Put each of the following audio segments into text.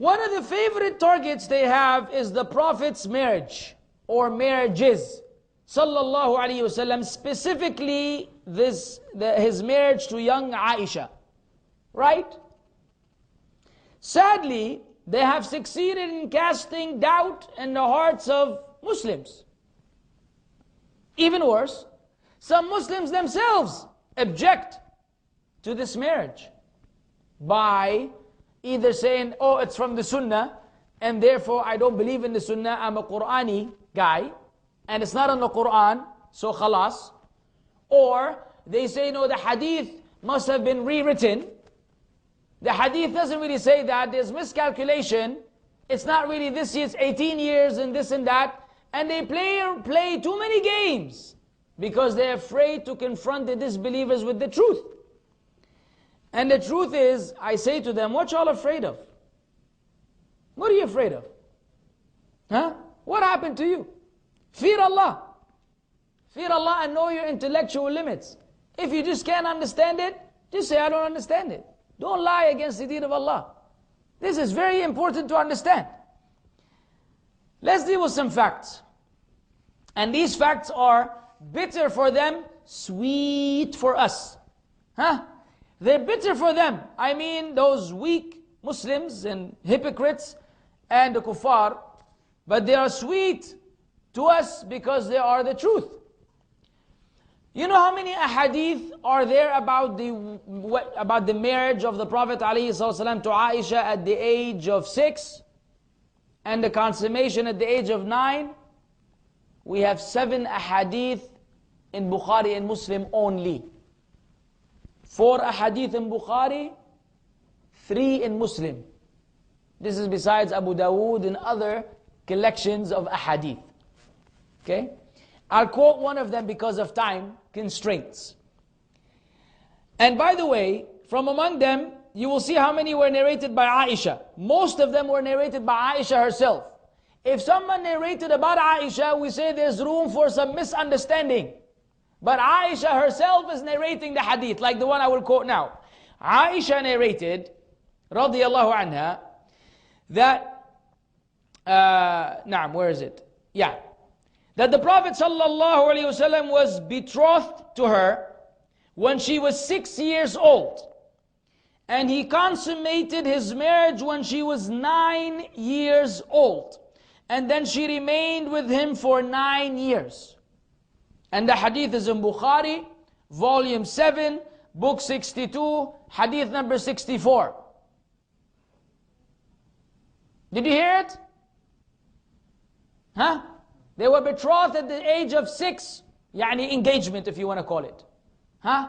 One of the favorite targets they have is the Prophet's marriage or marriages. Sallallahu alayhi wasallam, specifically his marriage to young Aisha. Right? Sadly, they have succeeded in casting doubt in the hearts of Muslims. Even worse, some Muslims themselves object to this marriage by either saying, oh, it's from the Sunnah, and therefore I don't believe in the Sunnah, I'm a Qur'ani guy, and it's not in the Qur'an, so khalas. Or they say, no, the hadith must have been rewritten. The hadith doesn't really say that, there's miscalculation, it's not really this year, it's 18 years and this and that, and they play too many games because they're afraid to confront the disbelievers with the truth. And the truth is, I say to them, what y'all afraid of? What are you afraid of? Huh? What happened to you? Fear Allah. Fear Allah and know your intellectual limits. If you just can't understand it, just say, I don't understand it. Don't lie against the deen of Allah. This is very important to understand. Let's deal with some facts. And these facts are bitter for them, sweet for us. Huh? They're bitter for them. I mean those weak Muslims and hypocrites and the kuffar. But they are sweet to us because they are the truth. You know how many ahadith are there about the marriage of the Prophet ﷺ to Aisha at the age of 6 and the consummation at the age of 9? We have 7 ahadith in Bukhari and Muslim only. 4 ahadith in Bukhari, 3 in Muslim. This is besides Abu Dawood and other collections of ahadith. Okay? I'll quote one of them because of time constraints. And by the way, from among them, you will see how many were narrated by Aisha. Most of them were narrated by Aisha herself. If someone narrated about Aisha, we say there's room for some misunderstanding. But Aisha herself is narrating the hadith, like the one I will quote now. Aisha narrated, Radi'Allaahu anha, that, where is it? Yeah. That the Prophet ﷺ was betrothed to her when she was 6 years old. And he consummated his marriage when she was 9 years old. And then she remained with him for 9 years. And the hadith is in Bukhari, volume 7, book 62, hadith number 64. Did you hear it? Huh? They were betrothed at the age of 6, yani engagement if you want to call it. Huh?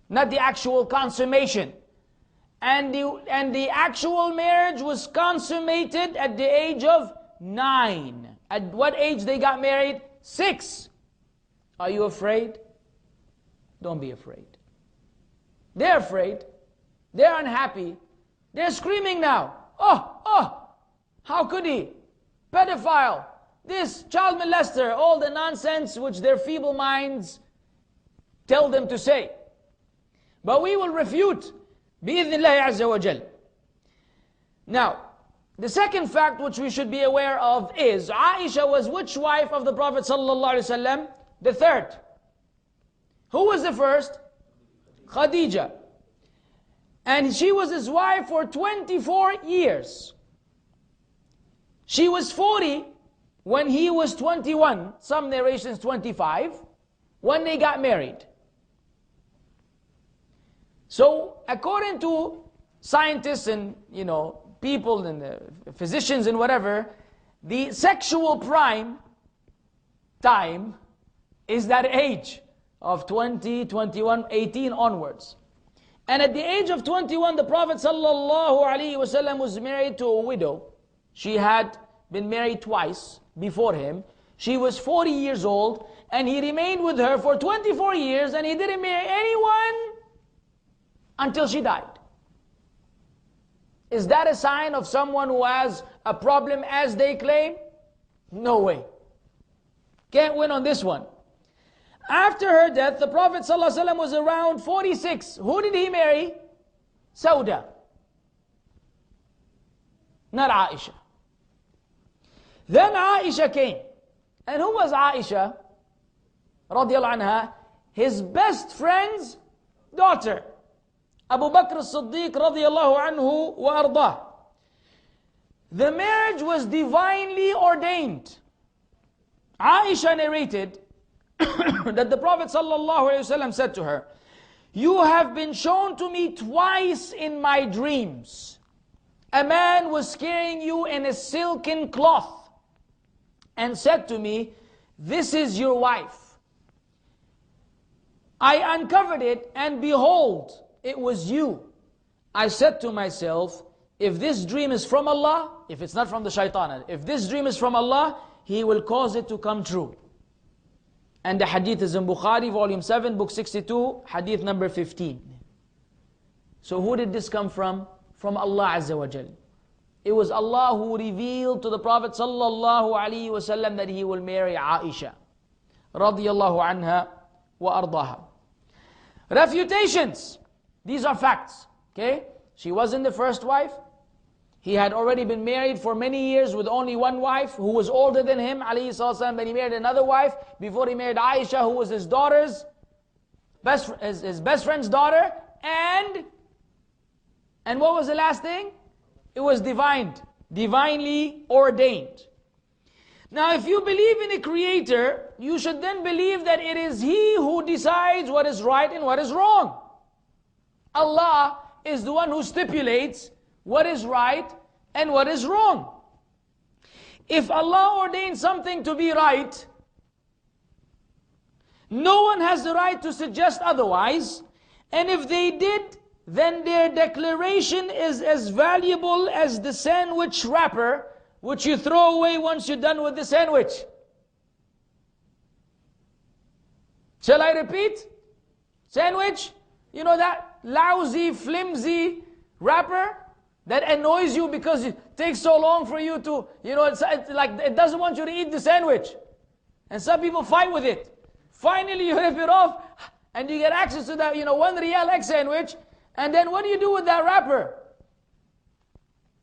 Not the actual consummation. And the actual marriage was consummated at the age of 9. At what age they got married? 6. Are you afraid? Don't be afraid. They're afraid. They're unhappy. They're screaming now. Oh, how could he? Pedophile. This child molester, all the nonsense which their feeble minds tell them to say. But we will refute, bi'idhnillahi azza wa jal. Now, the second fact which we should be aware of is, Aisha was which wife of the Prophet sallallahu alaihi wasallam? The third. Who was the first? Khadija. And she was his wife for 24 years. She was 40 when he was 21, some narrations 25, when they got married. So, according to scientists and, people and physicians and whatever, the sexual prime time is that age of 20, 21, 18 onwards. And at the age of 21, the Prophet ﷺ was married to a widow. She had been married twice before him. She was 40 years old, and he remained with her for 24 years, and he didn't marry anyone until she died. Is that a sign of someone who has a problem as they claim? No way. Can't win on this one. After her death, the Prophet ﷺ was around 46. Who did he marry? Sauda. not Aisha. Then Aisha came. And who was Aisha? Radi'Allaahu anha, his best friend's daughter. Abu Bakr as-Siddiq radiallahu anhu wa ardah. The marriage was divinely ordained. Aisha narrated that the Prophet sallallahu alaihi wasallam said to her, "You have been shown to me twice in my dreams. A man was carrying you in a silken cloth and said to me, 'This is your wife.' I uncovered it, and behold, it was you. I said to myself, if this dream is from Allah, if it's not from the shaitan, if this dream is from Allah, He will cause it to come true." And the hadith is in Bukhari, volume 7, book 62, hadith number 15. So who did this come from? From Allah Azza wa Jal. It was Allah who revealed to the Prophet sallallahu alaihi wasallam that he will marry Aisha radiyallahu anha wa ardaha. Refutations. These are facts. Okay? She wasn't the first wife. He had already been married for many years with only one wife who was older than him, alayhi sallam. Then he married another wife before he married Aisha, who was his daughter's his best friend's daughter. And what was the last thing? It was divinely ordained. Now, if you believe in a creator, you should then believe that it is He who decides what is right and what is wrong. Allah is the one who stipulates what is right and what is wrong. If Allah ordains something to be right, no one has the right to suggest otherwise. And if they did, then their declaration is as valuable as the sandwich wrapper, which you throw away once you're done with the sandwich. Shall I repeat? Sandwich, you know that lousy, flimsy wrapper that annoys you because it takes so long for you to, it's like it doesn't want you to eat the sandwich. And some people fight with it. Finally you rip it off and you get access to that, 1 riyal egg sandwich. And then what do you do with that wrapper?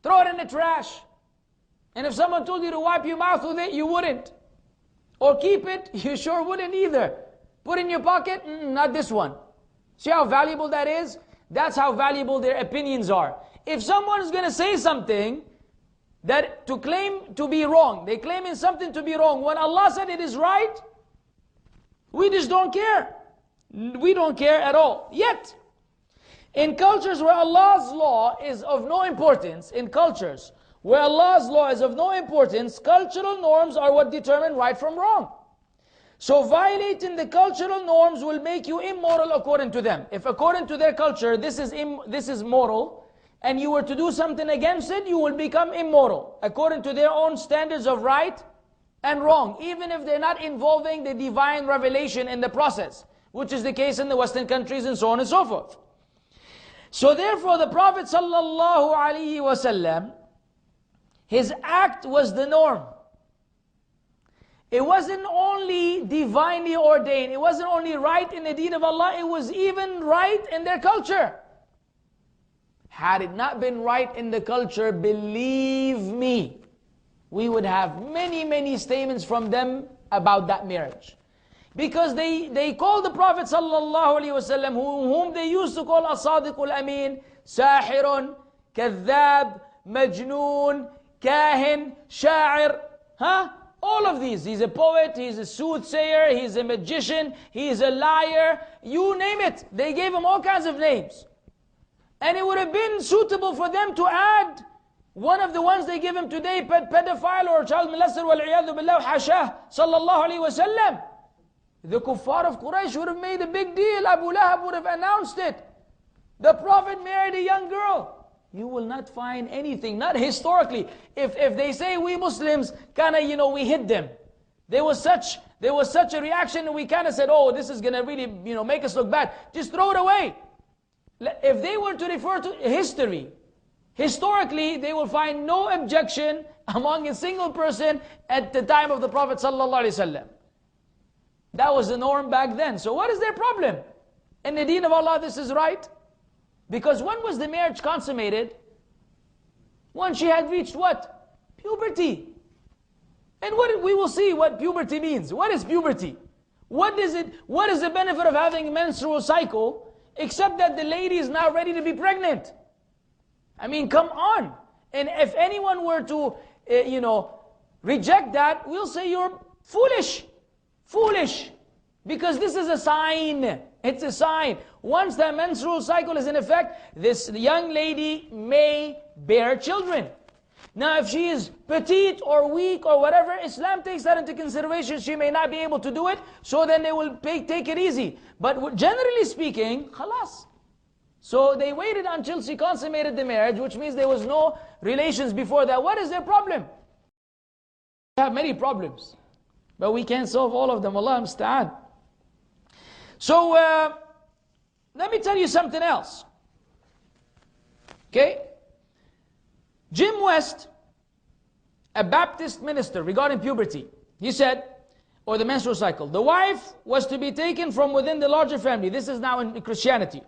Throw it in the trash. And if someone told you to wipe your mouth with it, you wouldn't. Or keep it, you sure wouldn't either. Put in your pocket, not this one. See how valuable that is? That's how valuable their opinions are. If someone is going to say something that to claim to be wrong, they claim in something to be wrong, when Allah said it is right, we just don't care. We don't care at all. Yet, in cultures where Allah's law is of no importance, cultural norms are what determine right from wrong. So violating the cultural norms will make you immoral according to them. If according to their culture this is moral, and you were to do something against it, you will become immoral, according to their own standards of right and wrong, even if they're not involving the divine revelation in the process, which is the case in the Western countries and so on and so forth. So therefore the Prophet sallallahu alaihi wasallam, his act was the norm. It wasn't only divinely ordained, it wasn't only right in the deen of Allah, it was even right in their culture. Had it not been right in the culture, believe me, we would have many statements from them about that marriage. Because they call the Prophet sallallahu alaihi wasallam, whom they used to call as-sadiq al-amin, sahirun, kadhab, majnoon, kahin, sha'ir, all of these. He's a poet, he's a soothsayer, he's a magician, he's a liar, you name it. They gave him all kinds of names. And it would have been suitable for them to add one of the ones they give him today, pedophile or child molester, wal-iyadhu billah, hashah, sallallahu alaihi wasallam. The kuffar of Quraysh would have made a big deal. Abu Lahab would have announced it. The Prophet married a young girl. You will not find anything, not historically. If they say we Muslims, we hid them. There was such a reaction, and we said, oh, this is going to really, make us look bad. Just throw it away. If they were to refer to history, historically, they will find no objection among a single person at the time of the Prophet sallallahu alaihi wasallam. That was the norm back then. So what is their problem? In the deen of Allah, this is right. Because when was the marriage consummated? Once she had reached what? Puberty. And we will see what puberty means. What is puberty? What is the benefit of having a menstrual cycle except that the lady is now ready to be pregnant? I mean, come on. And if anyone were to, reject that, we'll say you're foolish. Foolish. Because this is a sign. It's a sign. Once the menstrual cycle is in effect, this young lady may bear children. Now, if she is petite or weak or whatever, Islam takes that into consideration. She may not be able to do it, so then they will take it easy. But generally speaking, khalas. So they waited until she consummated the marriage, which means there was no relations before that. What is their problem? We have many problems, but we can't solve all of them. Allah musta'an. So, let me tell you something else. Okay? Jim West, a Baptist minister, regarding puberty, he said, or the menstrual cycle, the wife was to be taken from within the larger family. This is now in Christianity.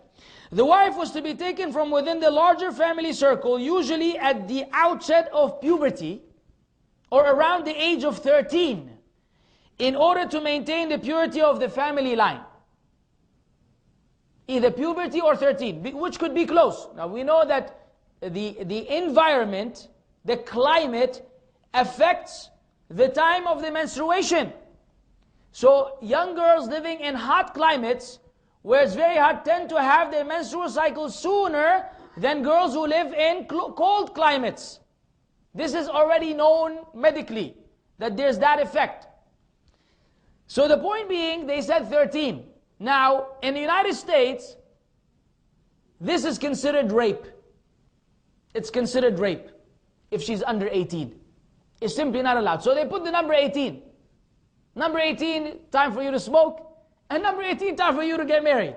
The wife was to be taken from within the larger family circle, usually at the outset of puberty, or around the age of 13, in order to maintain the purity of the family line. Either puberty or 13, which could be close. Now we know that the environment, the climate, affects the time of the menstruation. So young girls living in hot climates, where it's very hot, tend to have their menstrual cycle sooner than girls who live in cold climates. This is already known medically, that there's that effect. So the point being, they said 13. Now, in the United States, this is considered rape. It's considered rape if she's under 18. It's simply not allowed. So they put the number 18. Number 18, time for you to smoke. And number 18, time for you to get married.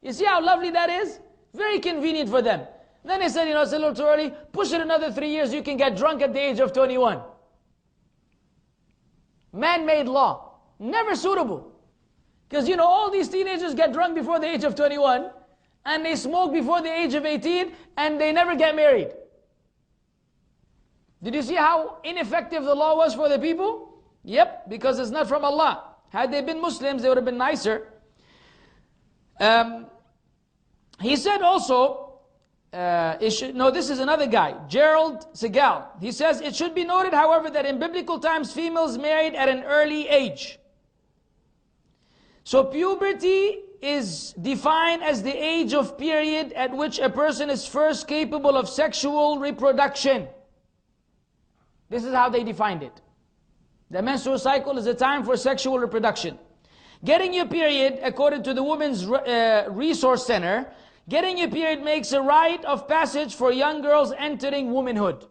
You see how lovely that is? Very convenient for them. Then they said, it's a little too early. Push it another 3 years, you can get drunk at the age of 21. Man-made law. Never suitable. Because all these teenagers get drunk before the age of 21, and they smoke before the age of 18, and they never get married. Did you see how ineffective the law was for the people? Yep, because it's not from Allah. Had they been Muslims, they would have been nicer. He said also, this is another guy, Gerald Segal. He says, it should be noted, however, that in biblical times, females married at an early age. So puberty is defined as the age of period at which a person is first capable of sexual reproduction. This is how they defined it. The menstrual cycle is a time for sexual reproduction. Getting your period, according to the Women's Resource Center, getting your period makes a rite of passage for young girls entering womanhood.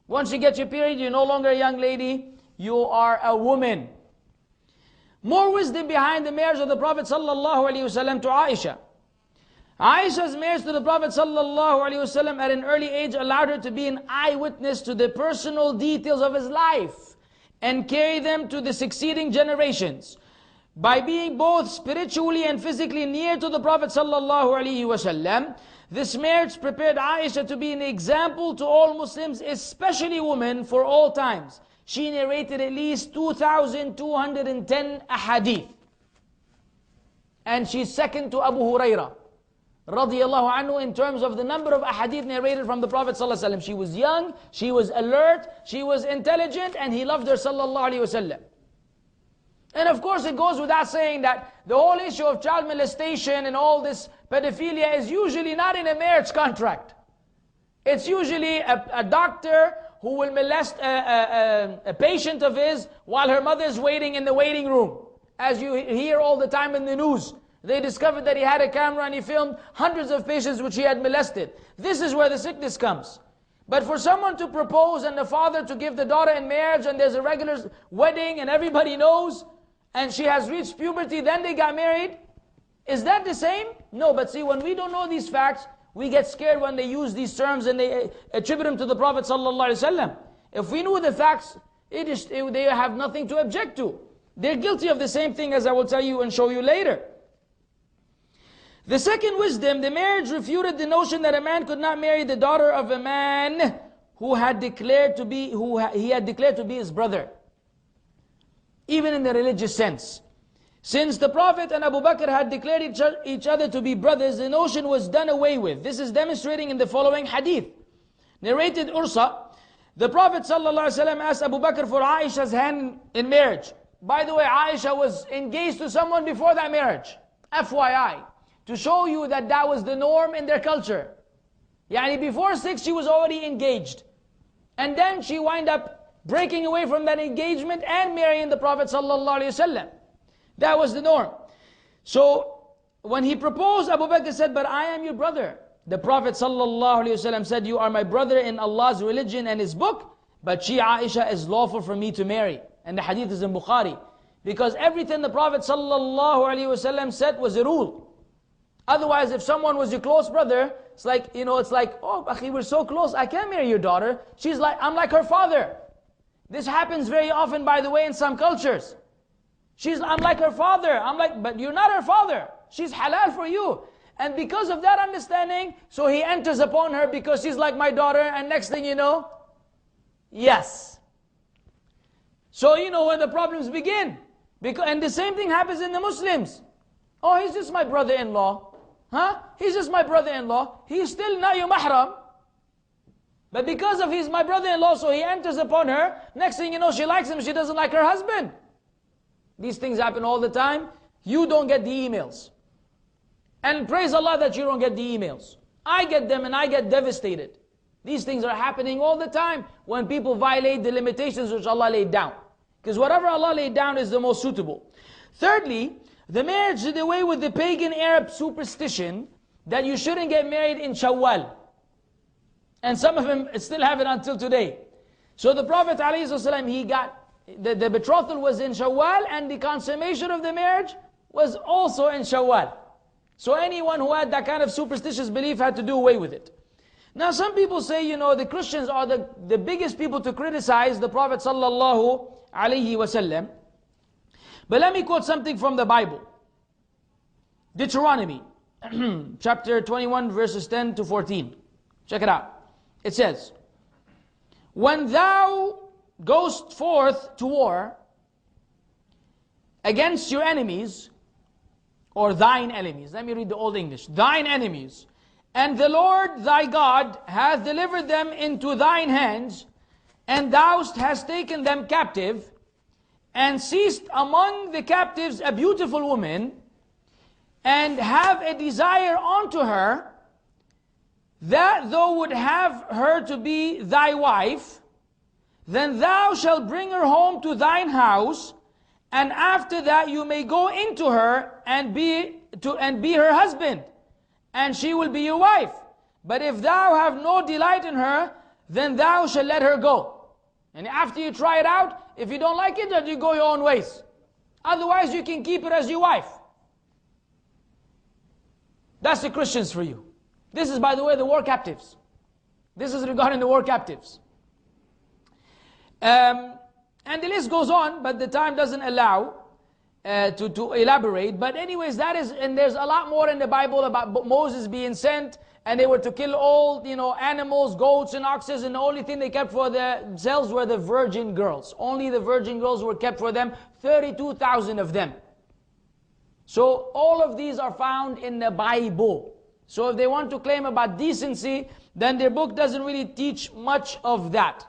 Once you get your period, you're no longer a young lady, you are a woman. More wisdom behind the marriage of the Prophet ﷺ to Aisha. Aisha's marriage to the Prophet ﷺ at an early age allowed her to be an eyewitness to the personal details of his life and carry them to the succeeding generations. By being both spiritually and physically near to the Prophet ﷺ, this marriage prepared Aisha to be an example to all Muslims, especially women, for all times. She narrated at least 2,210 ahadith. And she's second to Abu Hurairah, Radi'Allaahu anhu, in terms of the number of ahadith narrated from the Prophet ﷺ. She was young, she was alert, she was intelligent, and he loved her sallallahu alayhi wasallam. And of course it goes without saying that the whole issue of child molestation and all this pedophilia is usually not in a marriage contract. It's usually a doctor who will molest a patient of his while her mother is waiting in the waiting room. As you hear all the time in the news, they discovered that he had a camera and he filmed hundreds of patients which he had molested. This is where the sickness comes. But for someone to propose and the father to give the daughter in marriage and there's a regular wedding and everybody knows, and she has reached puberty, then they got married, is that the same? No, but see, when we don't know these facts, we get scared when they use these terms and they attribute them to the Prophet ﷺ. If we knew the facts, they have nothing to object to. They're guilty of the same thing, as I will tell you and show you later. The second wisdom, the marriage refuted the notion that a man could not marry the daughter of a man who he had declared to be his brother, even in the religious sense. Since the Prophet and Abu Bakr had declared each other to be brothers, the notion was done away with. This is demonstrating in the following hadith. Narrated Ursa, the Prophet ﷺ asked Abu Bakr for Aisha's hand in marriage. By the way, Aisha was engaged to someone before that marriage. FYI. To show you that that was the norm in their culture. Yani before 6 she was already engaged. And then she wind up breaking away from that engagement and marrying the Prophet ﷺ. That was the norm. So when he proposed, Abu Bakr said, but I am your brother. The Prophet ﷺ said, you are my brother in Allah's religion and His book, but she, Aisha, is lawful for me to marry. And the hadith is in Bukhari. Because everything the Prophet ﷺ said was a rule. Otherwise, if someone was your close brother, it's like, oh, akhi, we're so close, I can't marry your daughter. She's like, I'm like her father. This happens very often, by the way, in some cultures. I'm like her father. But you're not her father. She's halal for you. And because of that understanding, so he enters upon her because she's like my daughter, and next thing you know, yes. So when the problems begin. And the same thing happens in the Muslims. Oh, he's just my brother-in-law. Huh? He's just my brother-in-law. He's still not your mahram. But because of he's my brother-in-law, so he enters upon her. Next thing you know, she likes him, she doesn't like her husband. These things happen all the time. You don't get the emails. And praise Allah that you don't get the emails. I get them and I get devastated. These things are happening all the time when people violate the limitations which Allah laid down. Because whatever Allah laid down is the most suitable. Thirdly, the marriage did away with the pagan Arab superstition that you shouldn't get married in Shawwal. And some of them still have it until today. So the Prophet ﷺ, he got, the betrothal was in Shawwal, and the consummation of the marriage was also in Shawwal. So anyone who had that kind of superstitious belief had to do away with it. Now some people say, the Christians are the biggest people to criticize the Prophet sallallahu alayhi wasallam. But let me quote something from the Bible. Deuteronomy, chapter 21, verses 10 to 14. Check it out. It says, when thou goest forth to war against your enemies, or thine enemies. Let me read the Old English. Thine enemies. And the Lord thy God hath delivered them into thine hands, and thou hast taken them captive, and seest among the captives a beautiful woman, and have a desire unto her, that thou would have her to be thy wife, then thou shalt bring her home to thine house, and after that you may go into her and be her husband, and she will be your wife. But if thou have no delight in her, then thou shalt let her go. And after you try it out, if you don't like it, then you go your own ways. Otherwise you can keep it as your wife. That's the Christians for you. This is, by the way, the war captives. This is regarding the war captives. And the list goes on, but the time doesn't allow to elaborate. But anyways, that is, and there's a lot more in the Bible about Moses being sent, and they were to kill all, animals, goats and oxes, and the only thing they kept for themselves were the virgin girls. Only the virgin girls were kept for them, 32,000 of them. So all of these are found in the Bible. So if they want to claim about decency, then their book doesn't really teach much of that.